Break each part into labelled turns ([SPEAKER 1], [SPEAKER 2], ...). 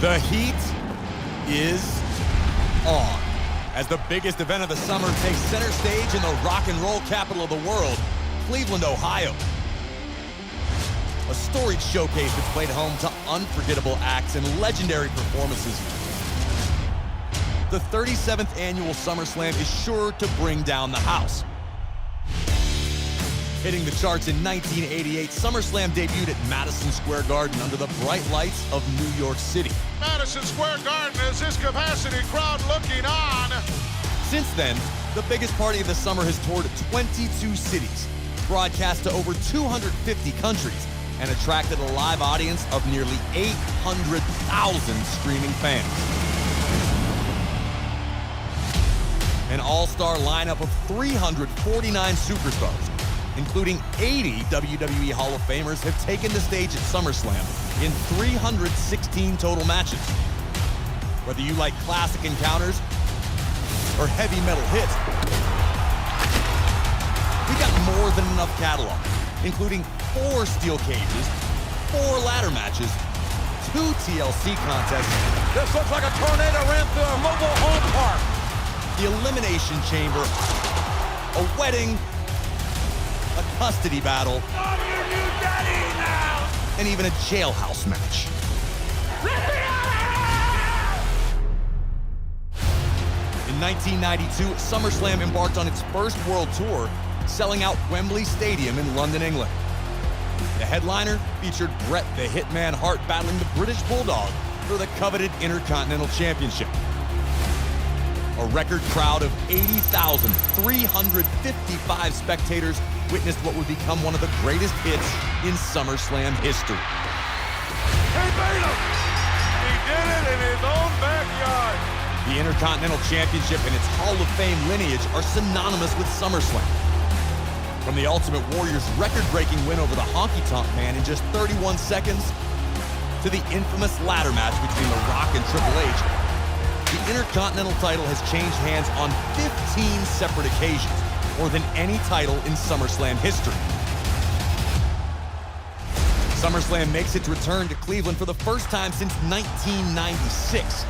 [SPEAKER 1] The heat is on as the biggest event of the summer takes center stage in the rock and roll capital of the world, Cleveland, Ohio. A storied showcase that's played home to unforgettable acts and legendary performances. The 37th annual SummerSlam is sure to bring down the house. Hitting the charts in 1988, SummerSlam debuted at Madison Square Garden under the bright lights of New York City.
[SPEAKER 2] Madison Square Garden is this capacity crowd looking on.
[SPEAKER 1] Since then, the biggest party of the summer has toured 22 cities, broadcast to over 250 countries, and attracted a live audience of nearly 800,000 streaming fans. An all-star lineup of 349 superstars, including 80 WWE Hall of Famers, have taken the stage at SummerSlam in 316 total matches. Whether you like classic encounters or heavy metal hits, we got more than enough catalog, including 4 steel cages, 4 ladder matches, 2 TLC contests.
[SPEAKER 3] This looks like a tornado ran through a mobile home park.
[SPEAKER 1] The Elimination Chamber, a wedding, a custody battle,
[SPEAKER 3] I'm your new daddy now.
[SPEAKER 1] and even a jailhouse match.
[SPEAKER 3] Let me out!
[SPEAKER 1] In 1992, SummerSlam embarked on its first world tour, selling out Wembley Stadium in London, England. The headliner featured Bret the Hitman Hart battling the British Bulldog for the coveted Intercontinental Championship. A record crowd of 80,355 spectators witnessed what would become one of the greatest hits in SummerSlam history.
[SPEAKER 3] He beat him. He did it in his own backyard.
[SPEAKER 1] The Intercontinental Championship and its Hall of Fame lineage are synonymous with SummerSlam. From the Ultimate Warrior's record-breaking win over the Honky Tonk Man in just 31 seconds, to the infamous ladder match between The Rock and Triple H, the Intercontinental title has changed hands on 15 separate occasions, more than any title in SummerSlam history. SummerSlam makes its return to Cleveland for the first time since 1996.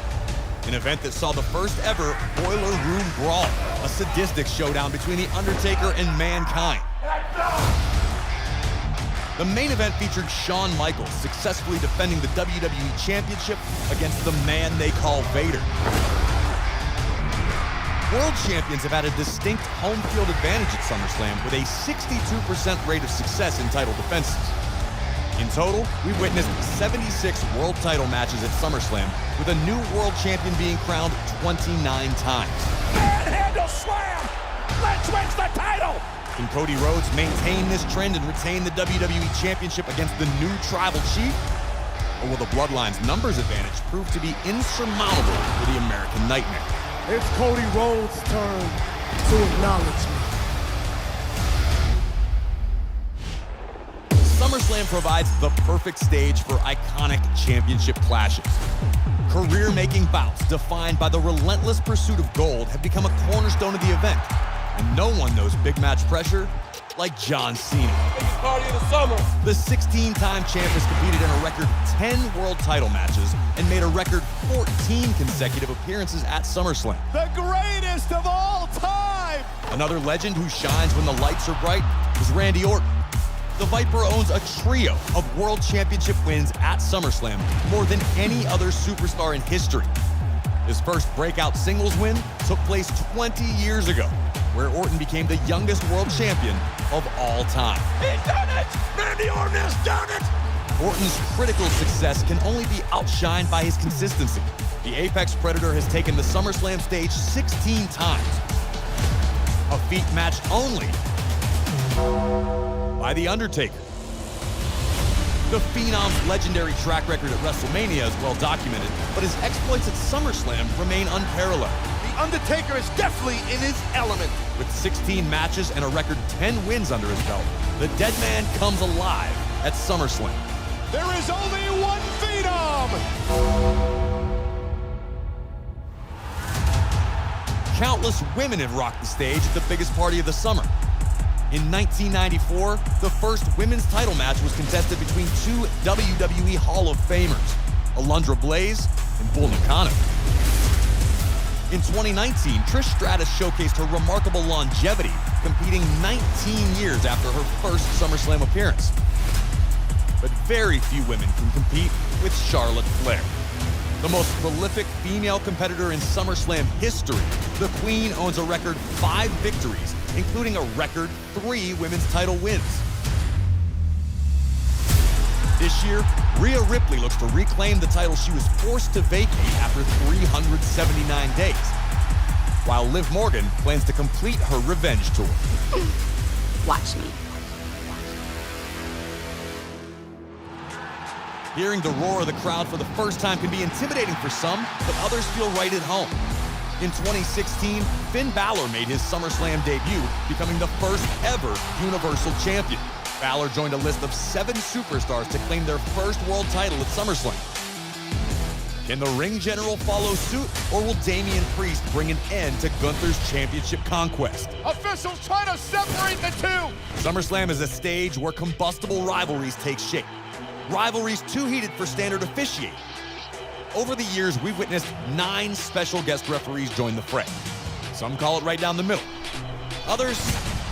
[SPEAKER 1] An event that saw the first ever Boiler Room Brawl, a sadistic showdown between The Undertaker and Mankind. The main event featured Shawn Michaels successfully defending the WWE Championship against the man they call Vader. World champions have had a distinct home field advantage at SummerSlam with a 62% rate of success in title defenses. In total, we witnessed 76 world title matches at SummerSlam, with a new world champion being crowned 29 times.
[SPEAKER 3] Manhandle slam. Let's win the title.
[SPEAKER 1] Can Cody Rhodes maintain this trend and retain the WWE Championship against the new Tribal Chief? Or will the Bloodline's numbers advantage prove to be insurmountable for the American Nightmare?
[SPEAKER 4] It's Cody Rhodes' turn to acknowledge me.
[SPEAKER 1] SummerSlam provides the perfect stage for iconic championship clashes. Career-making bouts defined by the relentless pursuit of gold have become a cornerstone of the event. And no one knows big match pressure like John Cena.
[SPEAKER 3] Biggest party of the summer.
[SPEAKER 1] The 16-time champ has competed in a record 10 world title matches and made a record 14 consecutive appearances at SummerSlam.
[SPEAKER 4] The greatest of all time!
[SPEAKER 1] Another legend who shines when the lights are bright is Randy Orton. The Viper owns a trio of world championship wins at SummerSlam, more than any other superstar in history. His first breakout singles win took place 20 years ago, where Orton became the youngest world champion of all time.
[SPEAKER 3] He's done it. Randy Orton has done it.
[SPEAKER 1] Orton's critical success can only be outshined by his consistency. The Apex Predator has taken the SummerSlam stage 16 times, a feat matched only by The Undertaker. The Phenom's legendary track record at WrestleMania is well documented, but his exploits at SummerSlam remain unparalleled.
[SPEAKER 4] The Undertaker is definitely in his element.
[SPEAKER 1] With 16 matches and a record 10 wins under his belt, the Dead Man comes alive at SummerSlam.
[SPEAKER 4] There is only one Phenom!
[SPEAKER 1] Countless women have rocked the stage at the biggest party of the summer. In 1994, the first women's title match was contested between 2 WWE Hall of Famers, Alundra Blaze, and Bull Nakano. In 2019, Trish Stratus showcased her remarkable longevity, competing 19 years after her first SummerSlam appearance. But very few women can compete with Charlotte Flair. The most prolific female competitor in SummerSlam history, the Queen owns a record 5 victories, including a record 3 women's title wins. This year, Rhea Ripley looks to reclaim the title she was forced to vacate after 379 days, while Liv Morgan plans to complete her revenge tour.
[SPEAKER 5] Watch me.
[SPEAKER 1] Hearing the roar of the crowd for the first time can be intimidating for some, but others feel right at home. In 2016, Finn Balor made his SummerSlam debut, becoming the first ever Universal Champion. Balor joined a list of 7 superstars to claim their first world title at SummerSlam. Can the Ring General follow suit, or will Damian Priest bring an end to Gunther's championship conquest?
[SPEAKER 3] Officials trying to separate the two.
[SPEAKER 1] SummerSlam is a stage where combustible rivalries take shape. Rivalries too heated for standard officiating. Over the years, we've witnessed 9 special guest referees join the fray. Some call it right down the middle. Others,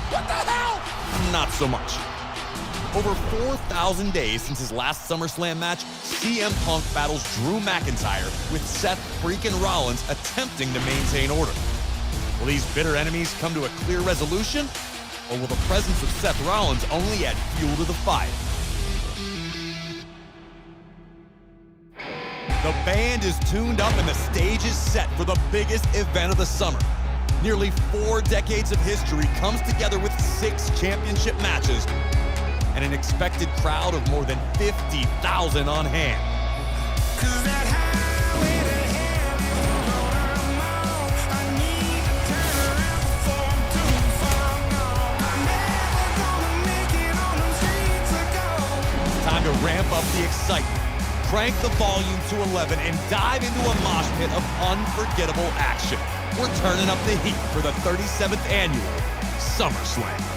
[SPEAKER 1] what the hell? Not so much. Over 4,000 days since his last SummerSlam match, CM Punk battles Drew McIntyre with Seth freaking Rollins attempting to maintain order. Will these bitter enemies come to a clear resolution? Or will the presence of Seth Rollins only add fuel to the fire? The band is tuned up and the stage is set for the biggest event of the summer. Nearly 4 decades of history comes together with 6 championship matches and an expected crowd of more than 50,000 on hand. Time to ramp up the excitement. Crank the volume to 11 and dive into a mosh pit of unforgettable action. We're turning up the heat for the 37th annual SummerSlam.